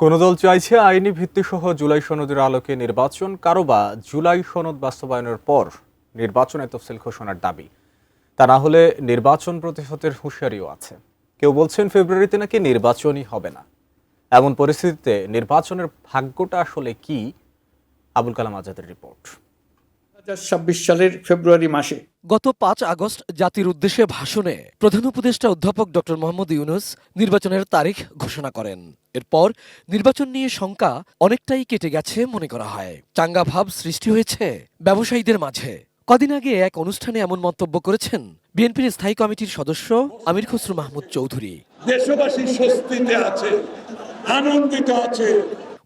কোন দল চাইছে আইনি ভিত্তিসহ জুলাই সনদের আলোকে নির্বাচন, কারো বা জুলাই সনদ বাস্তবায়নের পর নির্বাচনে তফসিল ঘোষণার দাবি। তা না হলে নির্বাচন প্রতিহতের হুঁশিয়ারিও আছে। কেউ বলছেন ফেব্রুয়ারিতে নাকি নির্বাচনই হবে না। এমন পরিস্থিতিতে নির্বাচনের ভাগ্যটা আসলে কি? আবুল কালাম আজাদের রিপোর্ট। 2026 সালের ফেব্রুয়ারি মাসে গত 5 আগস্ট জাতির উদ্দেশ্যে ভাষণে প্রধান উপদেষ্টা অধ্যাপক ডক্টর মোহাম্মদ ইউনূস নির্বাচনের তারিখ ঘোষণা করেন। এরপর নির্বাচন নিয়ে শঙ্কা অনেকটাই কেটে গেছে মনে করা হয়। চাঙ্গা ভাব সৃষ্টি হয়েছে ব্যবসায়ীদের মাঝে। কদিন আগে এক অনুষ্ঠানে এমন মন্তব্য করেছেন বিএনপির স্থায়ী কমিটির সদস্য আমির খসরু মাহমুদ চৌধুরী। দেশবাসী স্বস্তিতে আছে, আনন্দিত আছে।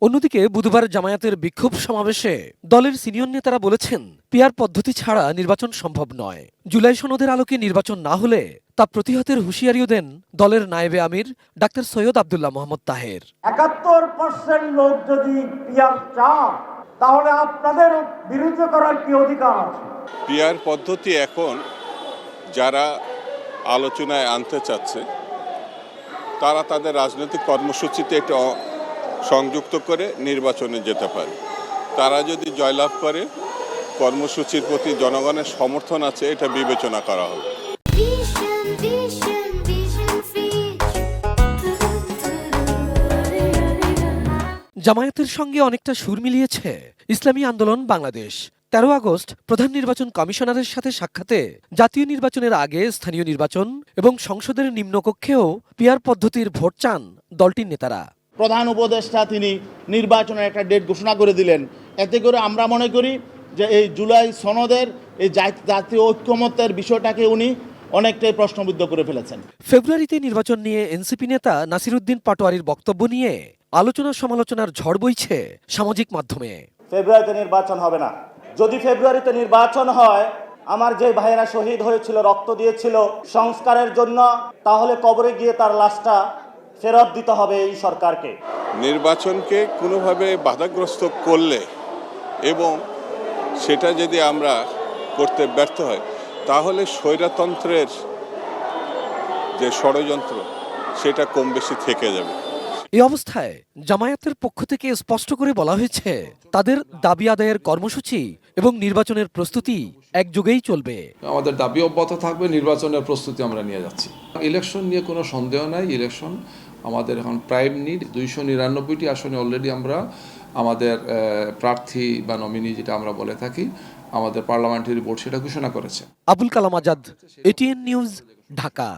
অন্যদিকে বুধবার জামায়াতের বিক্ষোভ সমাবেশে দলের সিনিয়র নেতারা বলেছেন পিআর পদ্ধতি ছাড়া নির্বাচন সম্ভব নয়। জুলাই সনদের আলোকে নির্বাচন না হলে তা প্রতিহতের হুঁশিয়ারিও দেন দলের নায়েবে আমির ডাক্তার সৈয়দ আব্দুল্লাহ মোহাম্মদ তাহের। 71% লোক যদি পিআর চান তাহলে আপনাদের বিরুদ্ধে করার কি অধিকার আছে? পিআর পদ্ধতি এখন যারা আলোচনায় আনতে চাচ্ছে তারা তাদের রাজনৈতিক কর্মসূচিতে এটা সংযুক্ত করে নির্বাচনে যেতে পারে। তারা যদি জয়লাভ করে, কর্মসূচির প্রতি জনগণের সমর্থন আছে, এটা বিবেচনা করা হবে। জামায়াতের সঙ্গে অনেকটা সুর মিলিয়েছে ইসলামী আন্দোলন বাংলাদেশ। 13 আগস্ট প্রধান নির্বাচন কমিশনারের সাথে সাক্ষাতে জাতীয় নির্বাচনের আগে স্থানীয় নির্বাচন এবং সংসদের নিম্নকক্ষেও পিআর পদ্ধতির ভোট চান দলটির নেতারা। প্রধান উপদেষ্টা তিনি নির্বাচনের একটা ডেট ঘোষণা করে দিলেন। এতে করে আমরা মনে করি যে এই জুলাই সনদের এই জাতীয় ঐক্যমত্যের বিষয়টাকে উনি অনেকটাই প্রশ্নবিদ্ধ করে ফেলেছেন। ফেব্রুয়ারিতে নির্বাচন নিয়ে এনসিপি নেতা নাসিরউদ্দিন পাটোয়ারির বক্তব্য নিয়ে আলোচনা সমালোচনার ঝড় বইছে সামাজিক মাধ্যমে। ফেব্রুয়ারিতে নির্বাচন হবে না। যদি ফেব্রুয়ারিতে নির্বাচন হয়, আমার যে ভাইয়েরা শহীদ হয়েছিল, রক্ত দিয়েছিল সংস্কারের জন্য, তাহলে কবরে গিয়ে তার লাশটা ফেরত দিতে হবে এই সরকারকে। নির্বাচনকে কোনোভাবে বাধাগ্রস্ত করলে এবং সেটা যদি আমরা করতে ব্যর্থ হয়, তাহলে স্বৈরতন্ত্রের যে ষড়যন্ত্র সেটা কম বেশি থেকে যাবে। এই অবস্থায় জামায়াতের পক্ষ থেকে স্পষ্ট করে বলা হয়েছে তাদের দাবি আদায়ের কর্মসূচি এবং নির্বাচনের প্রস্তুতি একযোগেই চলবে। আমাদের দাবি অব্যাহত থাকবে, নির্বাচনের প্রস্তুতি আমরা নিয়ে যাচ্ছি। ইলেকশন নিয়ে কোনো সন্দেহ নাই। ইলেকশন আমাদের এখন প্রাইম নিড। 299টি আসনে অলরেডি আমরা আমাদের প্রার্থী বা নমিনি যেটা আমরা বলে থাকি, আমাদের পার্লামেন্টারি বোর্ড সেটা ঘোষণা করেছে। Abul Kalam Azad, ATN news, Dhaka.